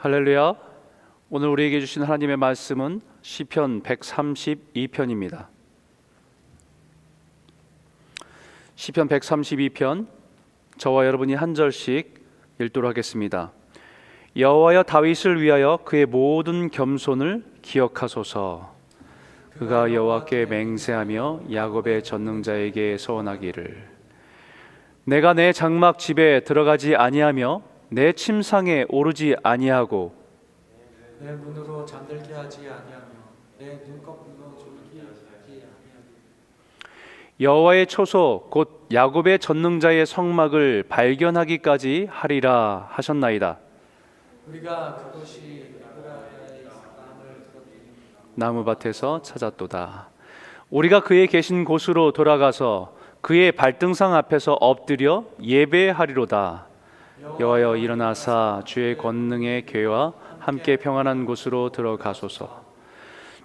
할렐루야. 오늘 우리에게 주신 하나님의 말씀은 시편 132편입니다. 시편 132편, 저와 여러분이 한 절씩 읽도록 하겠습니다. 여호와여, 다윗을 위하여 그의 모든 겸손을 기억하소서. 그가 여호와께 맹세하며 야곱의 전능자에게 서원하기를, 내가 내 장막 집에 들어가지 아니하며 내 침상에 오르지 아니하고 내 문으로 잠들게 하지 아니하며 내 눈꺼풀로 졸게 하지 아니하며 여호와의 초소 곧 야곱의 전능자의 성막을 발견하기까지 하리라 하셨나이다. 우리가 그것이 에브라임의 나무를 들었더니 나무밭에서 찾았도다. 우리가 그의 계신 곳으로 돌아가서 그의 발등상 앞에서 엎드려 예배하리로다. 여호와여, 일어나사 주의 권능의 궤와 함께 평안한 곳으로 들어가소서.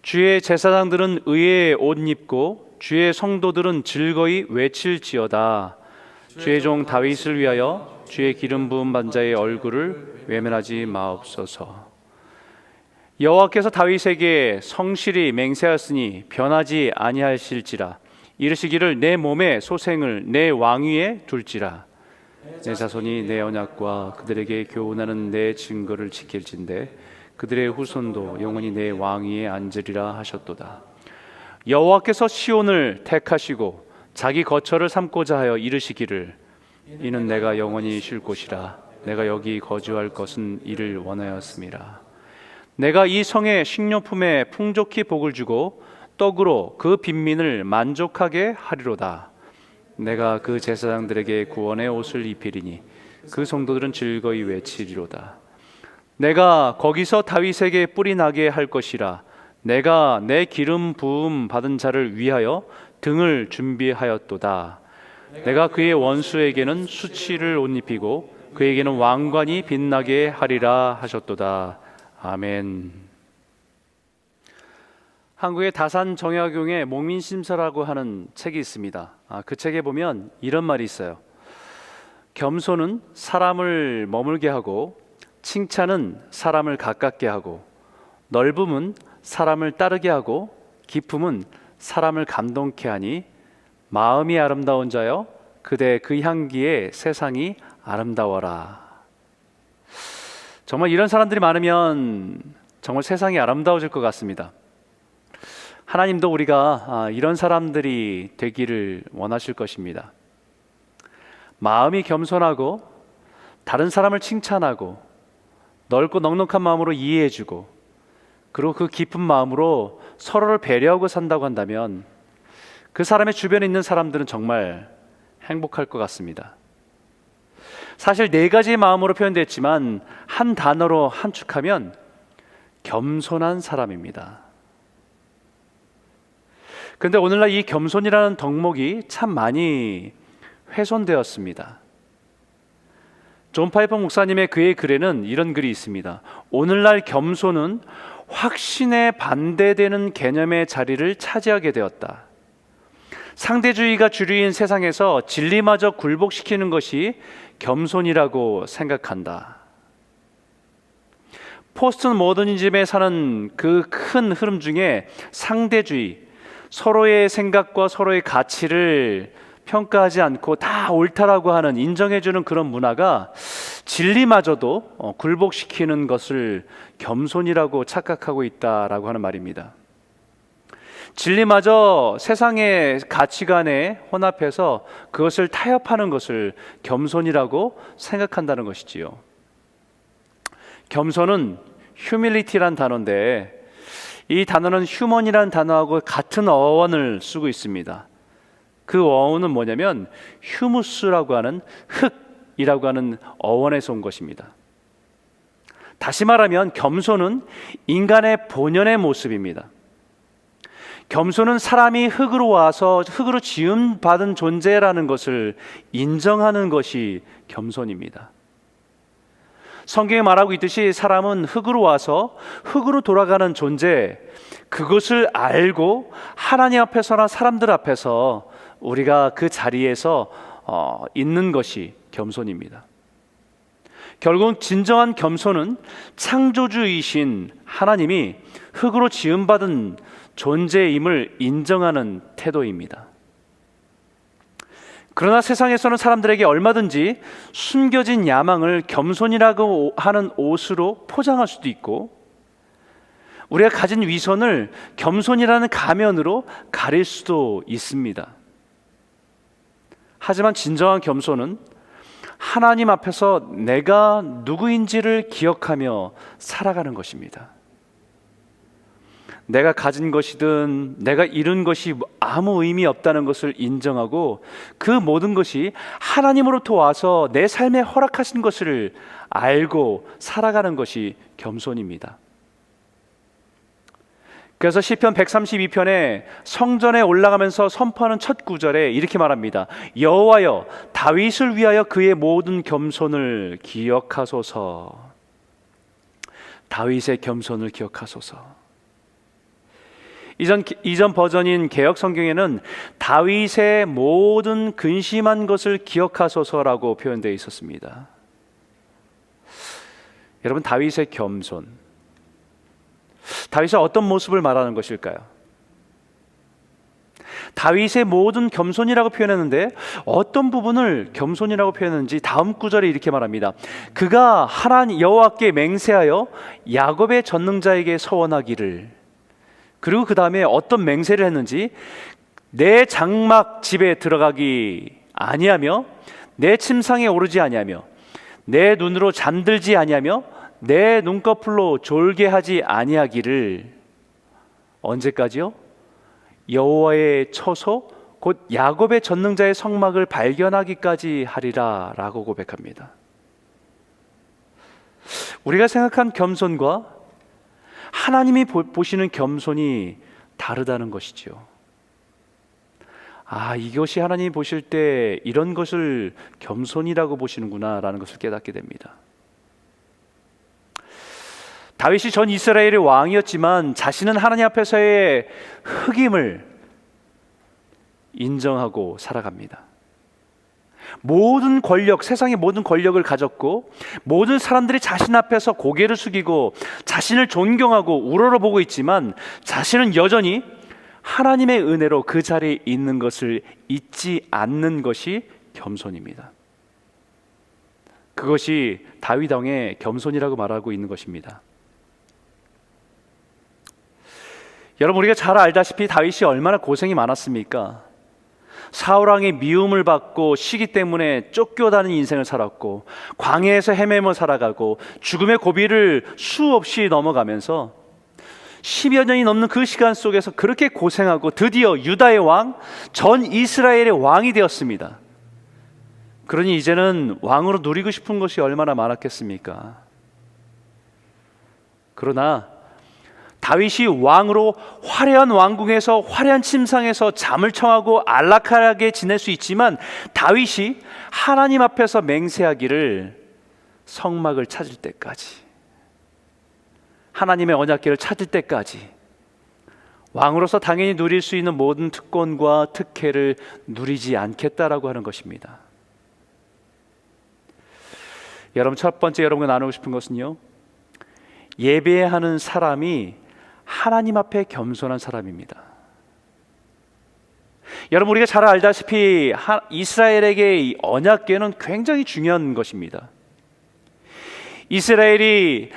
주의 제사장들은 의의 옷 입고 주의 성도들은 즐거이 외칠지어다. 주의 종 다윗을 위하여 주의 기름 부은 반자의 얼굴을 외면하지 마옵소서. 여호와께서 다윗에게 성실히 맹세하였으니 변하지 아니하실지라. 이르시기를, 내 몸에 소생을 내 왕위에 둘지라. 내 자손이 내 언약과 그들에게 교훈하는 내 증거를 지킬진대 그들의 후손도 영원히 내 왕위에 앉으리라 하셨도다. 여호와께서 시온을 택하시고 자기 거처를 삼고자 하여 이르시기를, 이는 내가 영원히 쉴 곳이라. 내가 여기 거주할 것은 이를 원하였음이라. 내가 이 성에 식료품에 풍족히 복을 주고 떡으로 그 빈민을 만족하게 하리로다. 내가 그 제사장들에게 구원의 옷을 입히리니 그 성도들은 즐거이 외치리로다. 내가 거기서 다윗에게 뿔이 나게 할 것이라. 내가 내 기름 부음 받은 자를 위하여 등을 준비하였도다. 내가 그의 원수에게는 수치를 옷 입히고 그에게는 왕관이 빛나게 하리라 하셨도다. 아멘. 한국의 다산 정약용의 목민심서라고 하는 책이 있습니다. 그 책에 보면 이런 말이 있어요. 겸손은 사람을 머물게 하고, 칭찬은 사람을 가깝게 하고, 넓음은 사람을 따르게 하고, 깊음은 사람을 감동케 하니, 마음이 아름다운 자여 그대 그 향기에 세상이 아름다워라. 정말 이런 사람들이 많으면 정말 세상이 아름다워질 것 같습니다. 하나님도 우리가 이런 사람들이 되기를 원하실 것입니다. 마음이 겸손하고 다른 사람을 칭찬하고 넓고 넉넉한 마음으로 이해해주고, 그리고 그 깊은 마음으로 서로를 배려하고 산다고 한다면 그 사람의 주변에 있는 사람들은 정말 행복할 것 같습니다. 사실 네 가지의 마음으로 표현됐지만 한 단어로 함축하면 겸손한 사람입니다. 그런데 오늘날 이 겸손이라는 덕목이 참 많이 훼손되었습니다. 존 파이퍼 목사님의 그의 글에는 이런 글이 있습니다. 오늘날 겸손은 확신에 반대되는 개념의 자리를 차지하게 되었다. 상대주의가 주류인 세상에서 진리마저 굴복시키는 것이 겸손이라고 생각한다. 포스트 모더니즘에 사는 그 큰 흐름 중에 상대주의, 서로의 생각과 서로의 가치를 평가하지 않고 다 옳다라고 하는, 인정해주는 그런 문화가 진리마저도 굴복시키는 것을 겸손이라고 착각하고 있다라고 하는 말입니다. 진리마저 세상의 가치관에 혼합해서 그것을 타협하는 것을 겸손이라고 생각한다는 것이지요. 겸손은 humility란 단어인데, 이 단어는 휴먼이라는 단어하고 같은 어원을 쓰고 있습니다. 그 어원은 뭐냐면 휴무스라고 하는 흙이라고 하는 어원에서 온 것입니다. 다시 말하면 겸손은 인간의 본연의 모습입니다. 겸손은 사람이 흙으로 와서 흙으로 지음받은 존재라는 것을 인정하는 것이 겸손입니다. 성경에 말하고 있듯이 사람은 흙으로 와서 흙으로 돌아가는 존재, 그것을 알고 하나님 앞에서나 사람들 앞에서 우리가 그 자리에서 있는 것이 겸손입니다. 결국 진정한 겸손은 창조주이신 하나님이 흙으로 지음받은 존재임을 인정하는 태도입니다. 그러나 세상에서는 사람들에게 얼마든지 숨겨진 야망을 겸손이라고 하는 옷으로 포장할 수도 있고, 우리가 가진 위선을 겸손이라는 가면으로 가릴 수도 있습니다. 하지만 진정한 겸손은 하나님 앞에서 내가 누구인지를 기억하며 살아가는 것입니다. 내가 가진 것이든 내가 이룬 것이 아무 의미 없다는 것을 인정하고 그 모든 것이 하나님으로부터 와서 내 삶에 허락하신 것을 알고 살아가는 것이 겸손입니다. 그래서 시편 132편에 성전에 올라가면서 선포하는 첫 구절에 이렇게 말합니다. 여호와여, 다윗을 위하여 그의 모든 겸손을 기억하소서. 다윗의 겸손을 기억하소서. 이전 버전인 개역 성경에는 다윗의 모든 근심한 것을 기억하소서라고 표현되어 있었습니다. 여러분, 다윗의 겸손, 다윗의 어떤 모습을 말하는 것일까요? 다윗의 모든 겸손이라고 표현했는데 어떤 부분을 겸손이라고 표현했는지 다음 구절에 이렇게 말합니다. 그가 하나님 여호와께 맹세하여 야곱의 전능자에게 서원하기를. 그리고 그 다음에 어떤 맹세를 했는지, 내 장막 집에 들어가기 아니하며 내 침상에 오르지 아니하며 내 눈으로 잠들지 아니하며 내 눈꺼풀로 졸게 하지 아니하기를. 언제까지요? 여호와의 처소 곧 야곱의 전능자의 성막을 발견하기까지 하리라 라고 고백합니다. 우리가 생각한 겸손과 하나님이 보시는 겸손이 다르다는 것이죠. 이것이 하나님이 보실 때 이런 것을 겸손이라고 보시는구나 라는 것을 깨닫게 됩니다. 다윗이 전 이스라엘의 왕이었지만 자신은 하나님 앞에서의 흑임을 인정하고 살아갑니다. 모든 권력, 세상의 모든 권력을 가졌고 모든 사람들이 자신 앞에서 고개를 숙이고 자신을 존경하고 우러러보고 있지만 자신은 여전히 하나님의 은혜로 그 자리에 있는 것을 잊지 않는 것이 겸손입니다. 그것이 다윗 왕의 겸손이라고 말하고 있는 것입니다. 여러분, 우리가 잘 알다시피 다윗이 얼마나 고생이 많았습니까? 사울 왕의 미움을 받고 시기 때문에 쫓겨다니는 인생을 살았고 광야에서 헤매며 살아가고 죽음의 고비를 수없이 넘어가면서 10여 년이 넘는 그 시간 속에서 그렇게 고생하고 드디어 유다의 왕, 전 이스라엘의 왕이 되었습니다. 그러니 이제는 왕으로 누리고 싶은 것이 얼마나 많았겠습니까? 그러나 다윗이 왕으로 화려한 왕궁에서 화려한 침상에서 잠을 청하고 안락하게 지낼 수 있지만 다윗이 하나님 앞에서 맹세하기를 성막을 찾을 때까지, 하나님의 언약궤를 찾을 때까지 왕으로서 당연히 누릴 수 있는 모든 특권과 특혜를 누리지 않겠다라고 하는 것입니다. 여러분, 첫 번째 여러분과 나누고 싶은 것은요, 예배하는 사람이 하나님 앞에 겸손한 사람입니다. 여러분, 우리가 잘 알다시피 이스라엘에게 이 언약궤는 굉장히 중요한 것입니다. 이스라엘이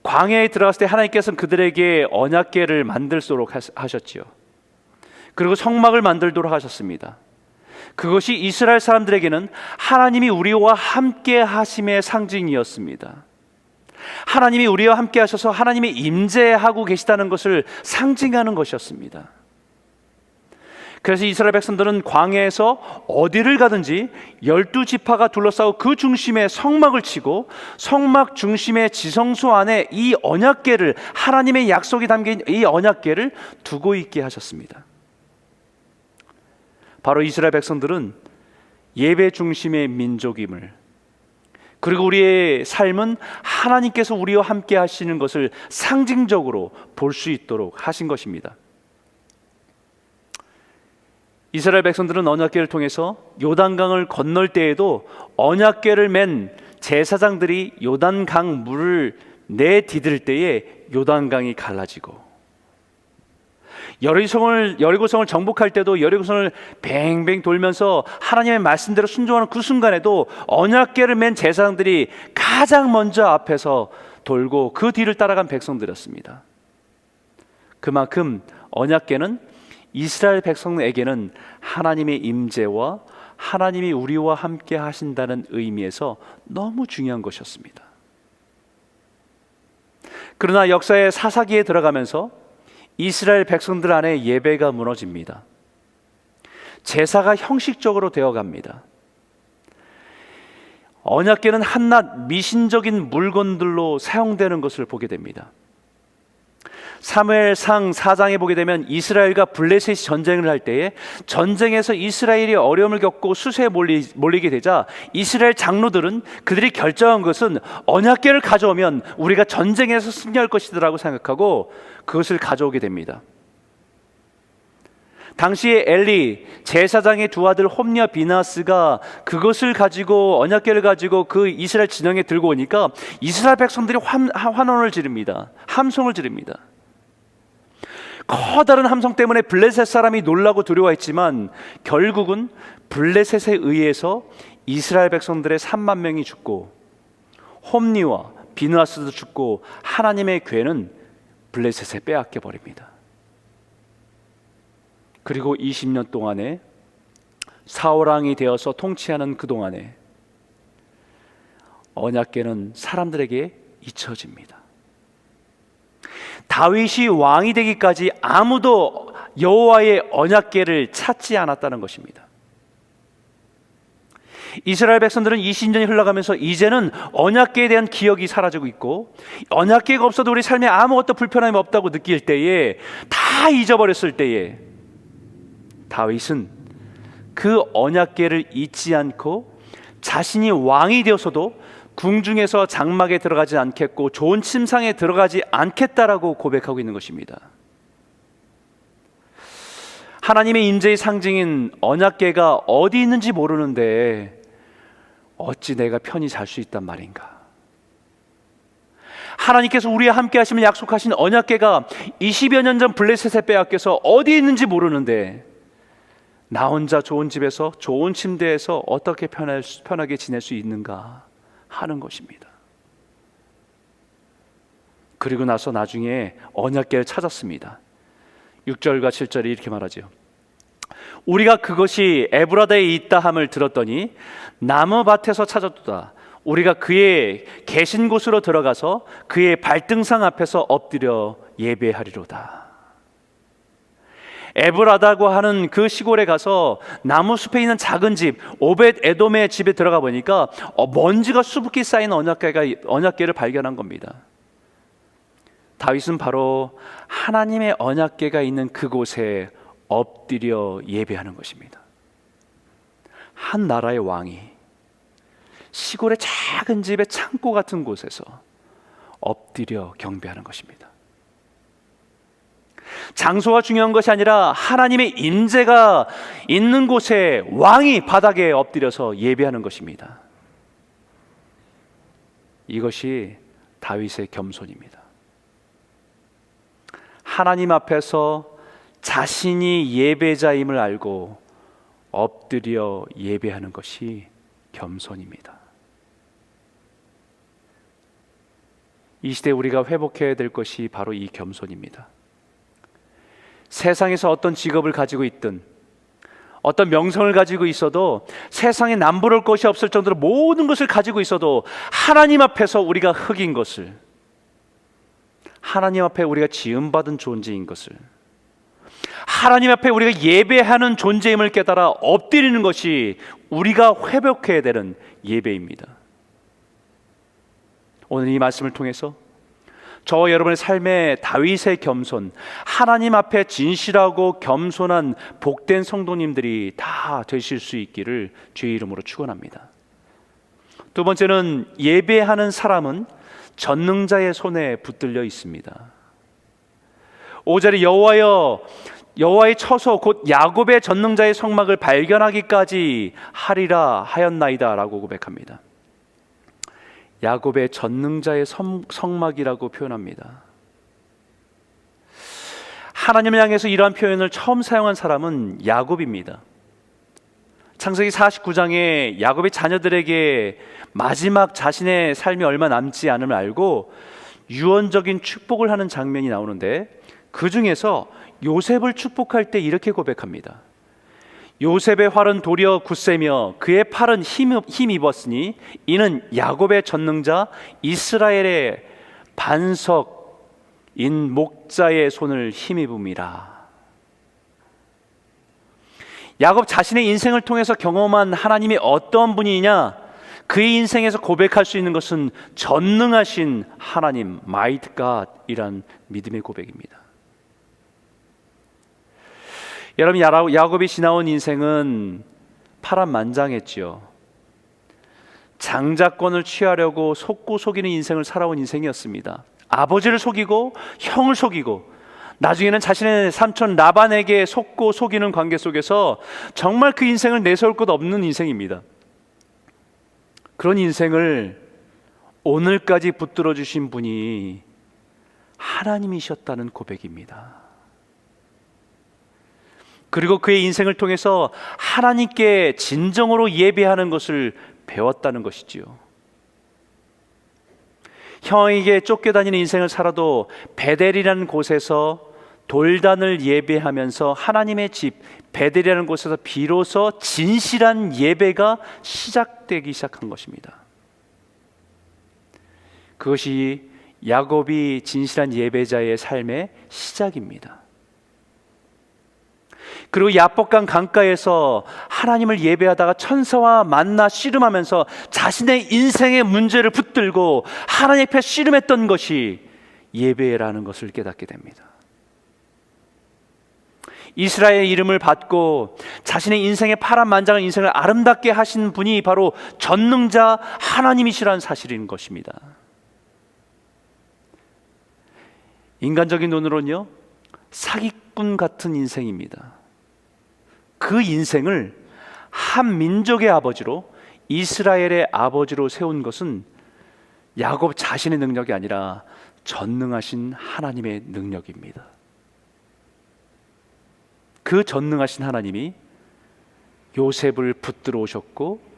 광야에 들어갔을 때 하나님께서는 그들에게 언약궤를 만들도록 하셨지요. 그리고 성막을 만들도록 하셨습니다. 그것이 이스라엘 사람들에게는 하나님이 우리와 함께 하심의 상징이었습니다. 하나님이 우리와 함께 하셔서 하나님이 임재하고 계시다는 것을 상징하는 것이었습니다. 그래서 이스라엘 백성들은 광야에서 어디를 가든지 12지파가 둘러싸고 그 중심에 성막을 치고 성막 중심의 지성소 안에 이 언약궤를, 하나님의 약속이 담긴 이 언약궤를 두고 있게 하셨습니다. 바로 이스라엘 백성들은 예배 중심의 민족임을, 그리고 우리의 삶은 하나님께서 우리와 함께 하시는 것을 상징적으로 볼 수 있도록 하신 것입니다. 이스라엘 백성들은 언약궤를 통해서 요단강을 건널 때에도 언약궤를 맨 제사장들이 요단강 물을 내디딜 때에 요단강이 갈라지고, 여리고성을 정복할 때도 여리고성을 뱅뱅 돌면서 하나님의 말씀대로 순종하는 그 순간에도 언약궤를 맨 제사장들이 가장 먼저 앞에서 돌고 그 뒤를 따라간 백성들이었습니다. 그만큼 언약궤는 이스라엘 백성에게는 하나님의 임재와 하나님이 우리와 함께 하신다는 의미에서 너무 중요한 것이었습니다. 그러나 역사의 사사기에 들어가면서 이스라엘 백성들 안에 예배가 무너집니다. 제사가 형식적으로 되어갑니다. 언약궤는 한낱 미신적인 물건들로 사용되는 것을 보게 됩니다. 사무엘상 4장에 보게 되면 이스라엘과 블레셋이 전쟁을 할 때에 전쟁에서 이스라엘이 어려움을 겪고 수세에 몰리게 되자 이스라엘 장로들은 그들이 결정한 것은 언약궤를 가져오면 우리가 전쟁에서 승리할 것이라고 생각하고 그것을 가져오게 됩니다. 당시에 엘리 제사장의 두 아들 홈리와 비나스가 그것을 가지고 언약궤를 가지고 그 이스라엘 진영에 들고 오니까 이스라엘 백성들이 환원을 지릅니다. 함성을 지릅니다. 커다란 함성 때문에 블레셋 사람이 놀라고 두려워했지만 결국은 블레셋에 의해서 이스라엘 백성들의 3만 명이 죽고 홈리와 비느하스도 죽고 하나님의 궤는 블레셋에 빼앗겨 버립니다. 그리고 20년 동안에 사울왕이 되어서 통치하는 그 동안에 언약궤는 사람들에게 잊혀집니다. 다윗이 왕이 되기까지 아무도 여호와의 언약궤를 찾지 않았다는 것입니다. 이스라엘 백성들은 20년이 흘러가면서 이제는 언약궤에 대한 기억이 사라지고 있고 언약궤가 없어도 우리 삶에 아무것도 불편함이 없다고 느낄 때에 다 잊어버렸을 때에 다윗은 그 언약궤를 잊지 않고 자신이 왕이 되어서도 궁중에서 장막에 들어가지 않겠고 좋은 침상에 들어가지 않겠다라고 고백하고 있는 것입니다. 하나님의 임재의 상징인 언약궤가 어디 있는지 모르는데 어찌 내가 편히 잘 수 있단 말인가. 하나님께서 우리와 함께 하시면 약속하신 언약궤가 20여 년 전 블레셋에 빼앗겨서 어디 있는지 모르는데 나 혼자 좋은 집에서 좋은 침대에서 어떻게 편하게 지낼 수 있는가 하는 것입니다. 그리고 나서 나중에 언약궤를 찾았습니다. 6절과 7절이 이렇게 말하죠. 우리가 그것이 에브라다에 있다 함을 들었더니 나무 밭에서 찾았도다. 우리가 그의 계신 곳으로 들어가서 그의 발등상 앞에서 엎드려 예배하리로다. 에브라다고 하는 그 시골에 가서 나무 숲에 있는 작은 집 오벳 에돔의 집에 들어가 보니까 먼지가 수북히 쌓인 언약궤를 발견한 겁니다. 다윗은 바로 하나님의 언약궤가 있는 그곳에 엎드려 예배하는 것입니다. 한 나라의 왕이 시골의 작은 집의 창고 같은 곳에서 엎드려 경배하는 것입니다. 장소가 중요한 것이 아니라 하나님의 임재가 있는 곳에 왕이 바닥에 엎드려서 예배하는 것입니다. 이것이 다윗의 겸손입니다. 하나님 앞에서 자신이 예배자임을 알고 엎드려 예배하는 것이 겸손입니다. 이 시대에 우리가 회복해야 될 것이 바로 이 겸손입니다. 세상에서 어떤 직업을 가지고 있든 어떤 명성을 가지고 있어도 세상에 남부러울 것이 없을 정도로 모든 것을 가지고 있어도 하나님 앞에서 우리가 흙인 것을, 하나님 앞에 우리가 지음받은 존재인 것을, 하나님 앞에 우리가 예배하는 존재임을 깨달아 엎드리는 것이 우리가 회복해야 되는 예배입니다. 오늘 이 말씀을 통해서 저와 여러분의 삶의 다윗의 겸손, 하나님 앞에 진실하고 겸손한 복된 성도님들이 다 되실 수 있기를 주의 이름으로 축원합니다. 두 번째는 예배하는 사람은 전능자의 손에 붙들려 있습니다. 5절에 여호와의 처소 곧 야곱의 전능자의 성막을 발견하기까지 하리라 하였나이다 라고 고백합니다. 야곱의 전능자의 성막이라고 표현합니다. 하나님을 향해서 이러한 표현을 처음 사용한 사람은 야곱입니다. 창세기 49장에 야곱의 자녀들에게 마지막 자신의 삶이 얼마 남지 않음을 알고 유언적인 축복을 하는 장면이 나오는데, 그 중에서 요셉을 축복할 때 이렇게 고백합니다. 요셉의 활은 도리어 굳세며 그의 팔은 힘입었으니 이는 야곱의 전능자 이스라엘의 반석인 목자의 손을 힘입음이라. 야곱 자신의 인생을 통해서 경험한 하나님이 어떤 분이냐, 그의 인생에서 고백할 수 있는 것은 전능하신 하나님, Mighty God이란 믿음의 고백입니다. 여러분, 야곱이 지나온 인생은 파란만장했지요. 장자권을 취하려고 속고 속이는 인생을 살아온 인생이었습니다. 아버지를 속이고 형을 속이고 나중에는 자신의 삼촌 라반에게 속고 속이는 관계 속에서 정말 그 인생을 내세울 것 없는 인생입니다. 그런 인생을 오늘까지 붙들어 주신 분이 하나님이셨다는 고백입니다. 그리고 그의 인생을 통해서 하나님께 진정으로 예배하는 것을 배웠다는 것이지요. 형에게 쫓겨다니는 인생을 살아도 베델이라는 곳에서 돌단을 예배하면서 하나님의 집 베델이라는 곳에서 비로소 진실한 예배가 시작되기 시작한 것입니다. 그것이 야곱이 진실한 예배자의 삶의 시작입니다. 그리고 야복강 강가에서 하나님을 예배하다가 천사와 만나 씨름하면서 자신의 인생의 문제를 붙들고 하나님 앞에 씨름했던 것이 예배라는 것을 깨닫게 됩니다. 이스라엘의 이름을 받고 자신의 인생의 파란만장한 인생을 아름답게 하신 분이 바로 전능자 하나님이시라는 사실인 것입니다. 인간적인 눈으로는요, 사기꾼 같은 인생입니다. 그 인생을 한 민족의 아버지로, 이스라엘의 아버지로 세운 것은 야곱 자신의 능력이 아니라 전능하신 하나님의 능력입니다. 그 전능하신 하나님이 요셉을 붙들어 오셨고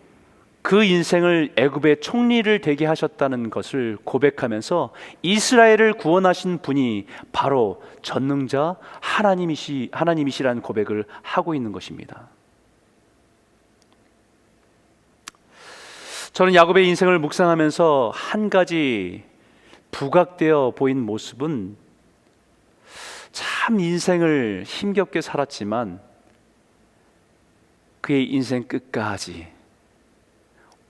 그 인생을 애굽의 총리를 되게 하셨다는 것을 고백하면서 이스라엘을 구원하신 분이 바로 전능자 하나님이시라는 고백을 하고 있는 것입니다. 저는 야곱의 인생을 묵상하면서 한 가지 부각되어 보인 모습은, 참 인생을 힘겹게 살았지만 그의 인생 끝까지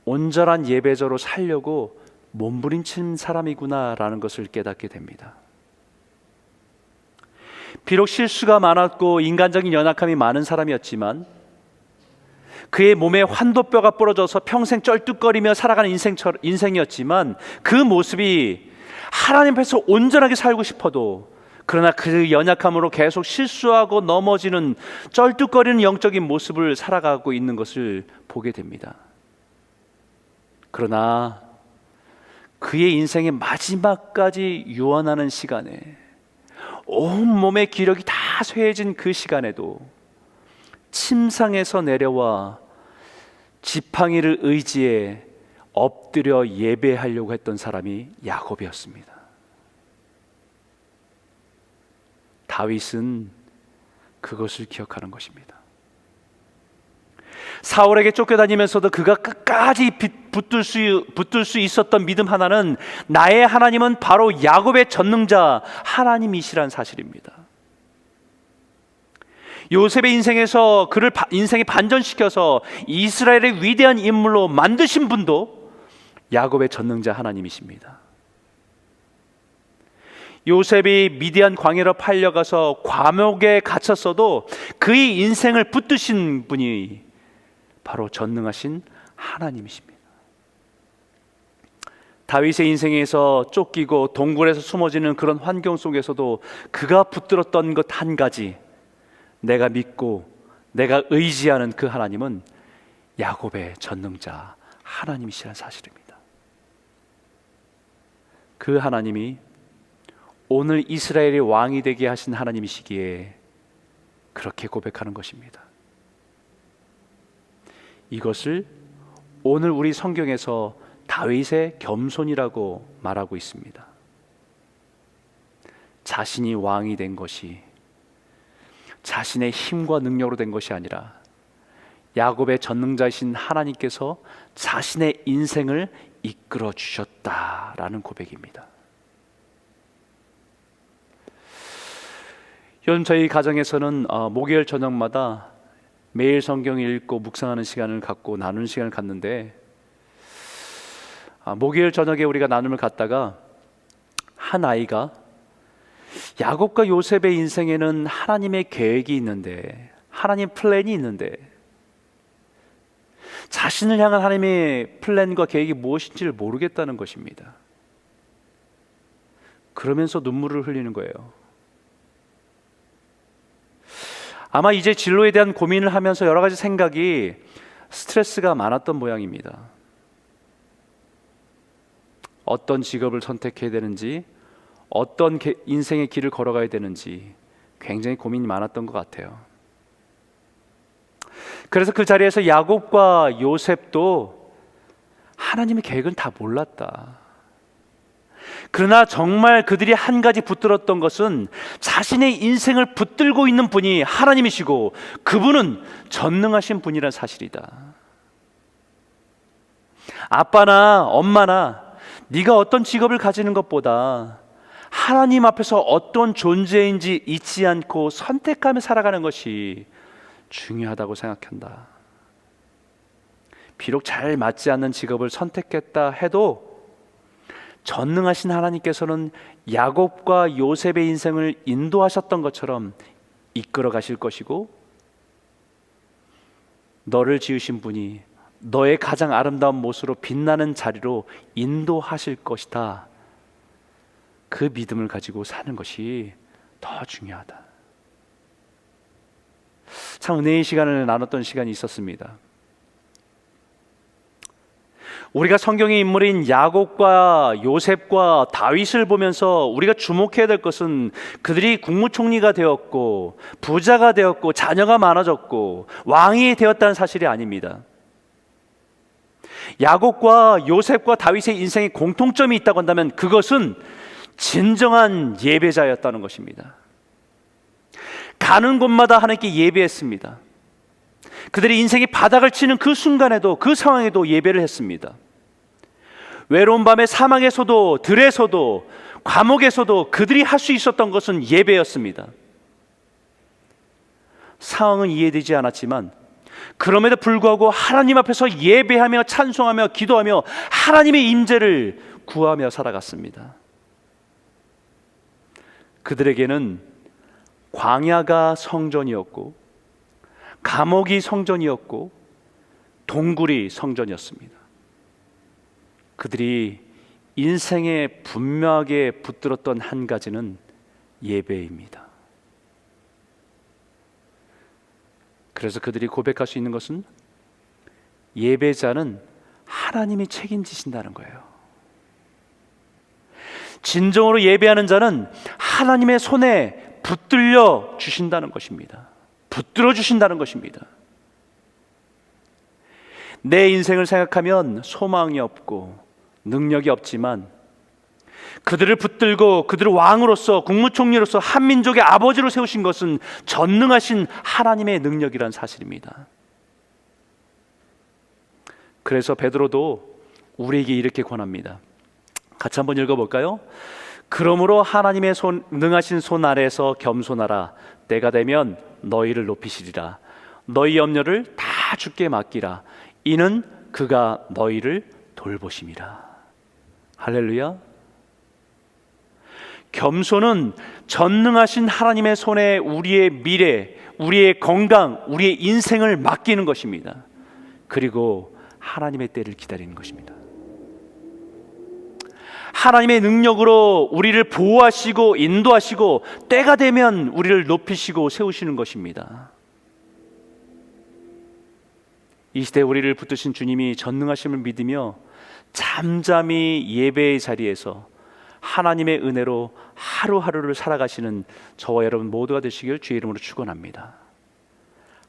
온전한 예배자로 살려고 몸부림친 사람이구나라는 것을 깨닫게 됩니다. 비록 실수가 많았고 인간적인 연약함이 많은 사람이었지만 그의 몸에 환도뼈가 부러져서 평생 쩔뚝거리며 살아가는 인생이었지만 그 모습이 하나님 앞에서 온전하게 살고 싶어도, 그러나 그 연약함으로 계속 실수하고 넘어지는 쩔뚝거리는 영적인 모습을 살아가고 있는 것을 보게 됩니다. 그러나 그의 인생의 마지막까지 유언하는 시간에, 온몸의 기력이 다 쇠해진 그 시간에도 침상에서 내려와 지팡이를 의지해 엎드려 예배하려고 했던 사람이 야곱이었습니다. 다윗은 그것을 기억하는 것입니다. 사울에게 쫓겨다니면서도 그가 끝까지 붙들 수 있었던 믿음 하나는, 나의 하나님은 바로 야곱의 전능자 하나님이시란 사실입니다. 요셉의 인생에서 그를 인생에 반전시켜서 이스라엘의 위대한 인물로 만드신 분도 야곱의 전능자 하나님이십니다. 요셉이 미디안 광야로 팔려가서 감옥에 갇혔어도 그의 인생을 붙드신 분이 바로 전능하신 하나님이십니다. 다윗의 인생에서 쫓기고 동굴에서 숨어지는 그런 환경 속에서도 그가 붙들었던 것 한 가지, 내가 믿고 내가 의지하는 그 하나님은 야곱의 전능자 하나님이시라는 사실입니다. 그 하나님이 오늘 이스라엘의 왕이 되게 하신 하나님이시기에 그렇게 고백하는 것입니다. 이것을 오늘 우리 성경에서 다윗의 겸손이라고 말하고 있습니다. 자신이 왕이 된 것이 자신의 힘과 능력으로 된 것이 아니라 야곱의 전능자이신 하나님께서 자신의 인생을 이끌어 주셨다라는 고백입니다. 요즘 저희 가정에서는 목요일 저녁마다 매일 성경을 읽고 묵상하는 시간을 갖고 나누는 시간을 갖는데, 목요일 저녁에 우리가 나눔을 갖다가 한 아이가 야곱과 요셉의 인생에는 하나님의 계획이 있는데, 하나님 플랜이 있는데, 자신을 향한 하나님의 플랜과 계획이 무엇인지를 모르겠다는 것입니다. 그러면서 눈물을 흘리는 거예요. 아마 이제 진로에 대한 고민을 하면서 여러 가지 생각이 스트레스가 많았던 모양입니다. 어떤 직업을 선택해야 되는지, 어떤 인생의 길을 걸어가야 되는지 굉장히 고민이 많았던 것 같아요. 그래서 그 자리에서 야곱과 요셉도 하나님의 계획은 다 몰랐다. 그러나 정말 그들이 한 가지 붙들었던 것은 자신의 인생을 붙들고 있는 분이 하나님이시고 그분은 전능하신 분이란 사실이다. 아빠나 엄마나 네가 어떤 직업을 가지는 것보다 하나님 앞에서 어떤 존재인지 잊지 않고 선택하며 살아가는 것이 중요하다고 생각한다. 비록 잘 맞지 않는 직업을 선택했다 해도 전능하신 하나님께서는 야곱과 요셉의 인생을 인도하셨던 것처럼 이끌어 가실 것이고, 너를 지으신 분이 너의 가장 아름다운 모습으로 빛나는 자리로 인도하실 것이다. 그 믿음을 가지고 사는 것이 더 중요하다. 참 은혜의 시간을 나눴던 시간이 있었습니다. 우리가 성경의 인물인 야곱과 요셉과 다윗을 보면서 우리가 주목해야 될 것은 그들이 국무총리가 되었고 부자가 되었고 자녀가 많아졌고 왕이 되었다는 사실이 아닙니다. 야곱과 요셉과 다윗의 인생에 공통점이 있다고 한다면 그것은 진정한 예배자였다는 것입니다. 가는 곳마다 하나님께 예배했습니다. 그들의 인생이 바닥을 치는 그 순간에도, 그 상황에도 예배를 했습니다. 외로운 밤에 사막에서도 들에서도 감옥에서도 그들이 할 수 있었던 것은 예배였습니다. 상황은 이해되지 않았지만 그럼에도 불구하고 하나님 앞에서 예배하며 찬송하며 기도하며 하나님의 임재를 구하며 살아갔습니다. 그들에게는 광야가 성전이었고 감옥이 성전이었고 동굴이 성전이었습니다. 그들이 인생에 분명하게 붙들었던 한 가지는 예배입니다. 그래서 그들이 고백할 수 있는 것은 예배자는 하나님이 책임지신다는 거예요. 진정으로 예배하는 자는 하나님의 손에 붙들려 주신다는 것입니다. 붙들어 주신다는 것입니다. 내 인생을 생각하면 소망이 없고 능력이 없지만 그들을 붙들고 그들을 왕으로서 국무총리로서 한민족의 아버지로 세우신 것은 전능하신 하나님의 능력이란 사실입니다. 그래서 베드로도 우리에게 이렇게 권합니다. 같이 한번 읽어볼까요? 그러므로 하나님의 능하신 손 아래에서 겸손하라. 때가 되면 너희를 높이시리라. 너희 염려를 다 주께 맡기라. 이는 그가 너희를 돌보심이라. 할렐루야. 겸손은 전능하신 하나님의 손에 우리의 미래, 우리의 건강, 우리의 인생을 맡기는 것입니다. 그리고 하나님의 때를 기다리는 것입니다. 하나님의 능력으로 우리를 보호하시고 인도하시고 때가 되면 우리를 높이시고 세우시는 것입니다. 이 시대에 우리를 붙드신 주님이 전능하심을 믿으며 잠잠히 예배의 자리에서 하나님의 은혜로 하루하루를 살아가시는 저와 여러분 모두가 되시길 주의 이름으로 축원합니다.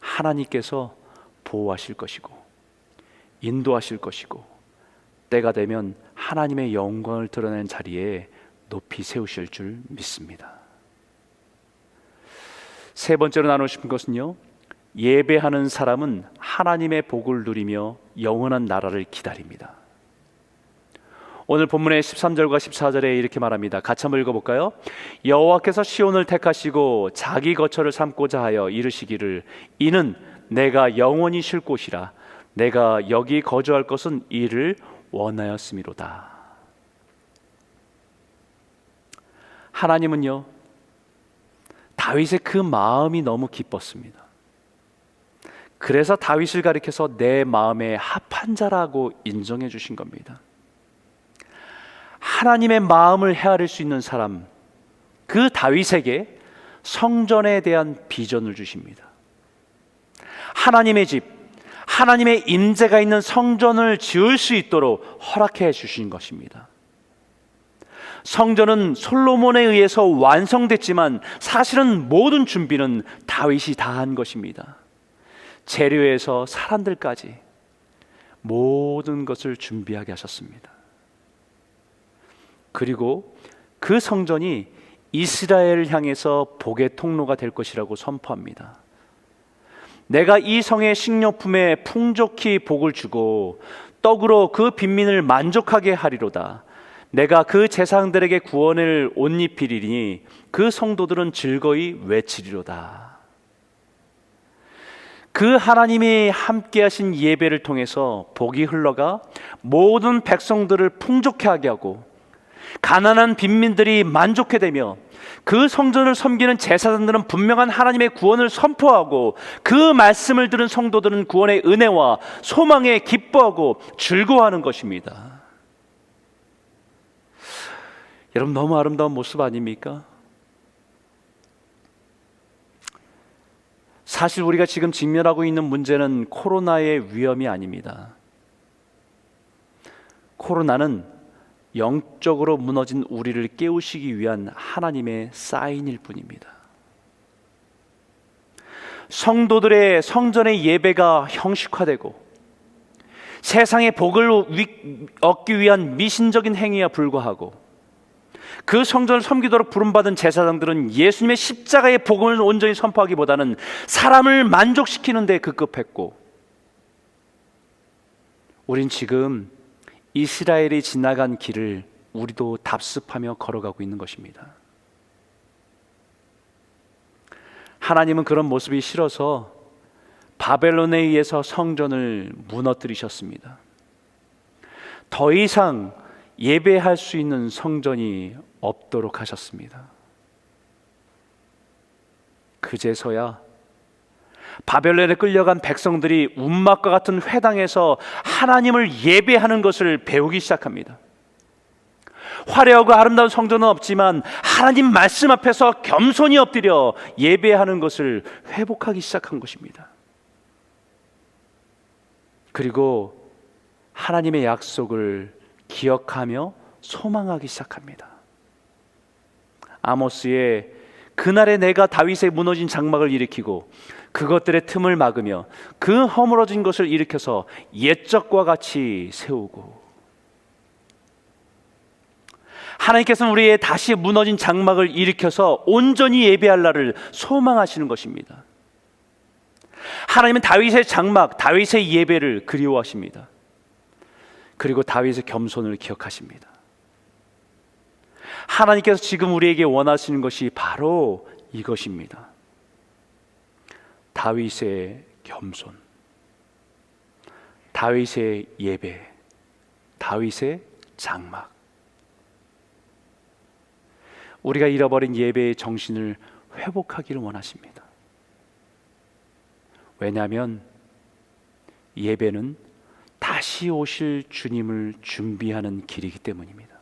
하나님께서 보호하실 것이고 인도하실 것이고 때가 되면 하나님의 영광을 드러내는 자리에 높이 세우실 줄 믿습니다. 세 번째로 나누고 싶은 것은요, 예배하는 사람은 하나님의 복을 누리며 영원한 나라를 기다립니다. 오늘 본문의 13절과 14절에 이렇게 말합니다. 같이 한번 읽어볼까요? 여호와께서 시온을 택하시고 자기 거처를 삼고자 하여 이르시기를 이는 내가 영원히 쉴 곳이라 내가 여기 거주할 것은 이를 원하였음이로다. 하나님은요, 다윗의 그 마음이 너무 기뻤습니다. 그래서 다윗을 가리켜서 내 마음에 합한 자라고 인정해 주신 겁니다. 하나님의 마음을 헤아릴 수 있는 사람, 그 다윗에게 성전에 대한 비전을 주십니다. 하나님의 집, 하나님의 임재가 있는 성전을 지을 수 있도록 허락해 주신 것입니다. 성전은 솔로몬에 의해서 완성됐지만 사실은 모든 준비는 다윗이 다 한 것입니다. 재료에서 사람들까지 모든 것을 준비하게 하셨습니다. 그리고 그 성전이 이스라엘을 향해서 복의 통로가 될 것이라고 선포합니다. 내가 이 성의 식료품에 풍족히 복을 주고 떡으로 그 빈민을 만족하게 하리로다. 내가 그 제사장들에게 구원을 옷 입히리니 그 성도들은 즐거이 외치리로다. 그 하나님이 함께 하신 예배를 통해서 복이 흘러가 모든 백성들을 풍족해 하게 하고 가난한 빈민들이 만족해 되며 그 성전을 섬기는 제사장들은 분명한 하나님의 구원을 선포하고 그 말씀을 들은 성도들은 구원의 은혜와 소망에 기뻐하고 즐거워하는 것입니다. 여러분, 너무 아름다운 모습 아닙니까? 사실 우리가 지금 직면하고 있는 문제는 코로나의 위험이 아닙니다. 코로나는 영적으로 무너진 우리를 깨우시기 위한 하나님의 사인일 뿐입니다. 성도들의 성전의 예배가 형식화되고 세상의 복을 얻기 위한 미신적인 행위와 불과하고 그 성전을 섬기도록 부름받은 제사장들은 예수님의 십자가의 복음을 온전히 선포하기보다는 사람을 만족시키는 데 급급했고, 우린 지금 이스라엘이 지나간 길을 우리도 답습하며 걸어가고 있는 것입니다. 하나님은 그런 모습이 싫어서 바벨론에 의해서 성전을 무너뜨리셨습니다. 더 이상 예배할 수 있는 성전이 없도록 하셨습니다. 그제서야 바벨론에 끌려간 백성들이 운막과 같은 회당에서 하나님을 예배하는 것을 배우기 시작합니다. 화려하고 아름다운 성전은 없지만 하나님 말씀 앞에서 겸손히 엎드려 예배하는 것을 회복하기 시작한 것입니다. 그리고 하나님의 약속을 기억하며 소망하기 시작합니다. 아모스의 그날에 내가 다윗의 무너진 장막을 일으키고 그것들의 틈을 막으며 그 허물어진 것을 일으켜서 옛적과 같이 세우고, 하나님께서는 우리의 다시 무너진 장막을 일으켜서 온전히 예배할 날을 소망하시는 것입니다. 하나님은 다윗의 장막, 다윗의 예배를 그리워하십니다. 그리고 다윗의 겸손을 기억하십니다. 하나님께서 지금 우리에게 원하시는 것이 바로 이것입니다. 다윗의 겸손, 다윗의 예배, 다윗의 장막. 우리가 잃어버린 예배의 정신을 회복하기를 원하십니다. 왜냐하면 예배는 다시 오실 주님을 준비하는 길이기 때문입니다.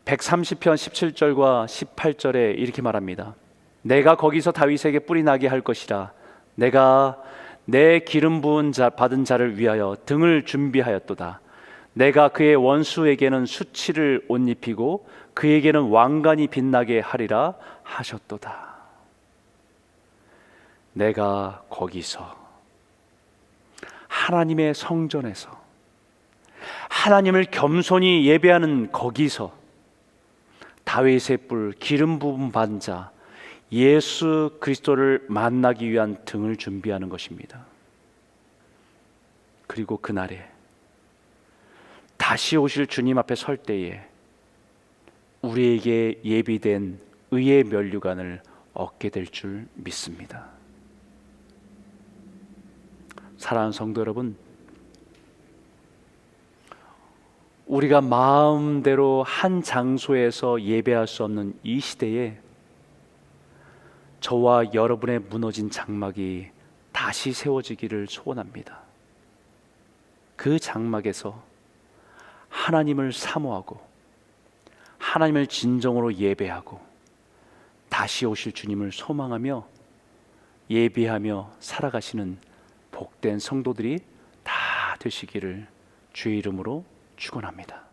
(130편) 17절과 18절에 이렇게 말합니다. 내가 거기서 다윗에게 뿔이 나게 할 것이라. 내가 내 기름 부은 자 받은 자를 위하여 등을 준비하였도다. 내가 그의 원수에게는 수치를 옷 입히고 그에게는 왕관이 빛나게 하리라 하셨도다. 내가 거기서 하나님의 성전에서 하나님을 겸손히 예배하는 거기서 다윗의 뿔 기름 부은 받은 자 예수 그리스도를 만나기 위한 등을 준비하는 것입니다. 그리고 그날에 다시 오실 주님 앞에 설 때에 우리에게 예비된 의의 면류관을 얻게 될 줄 믿습니다. 사랑하는 성도 여러분, 우리가 마음대로 한 장소에서 예배할 수 없는 이 시대에 저와 여러분의 무너진 장막이 다시 세워지기를 소원합니다. 그 장막에서 하나님을 사모하고 하나님을 진정으로 예배하고 다시 오실 주님을 소망하며 예배하며 살아가시는 복된 성도들이 다 되시기를 주의 이름으로 축원합니다.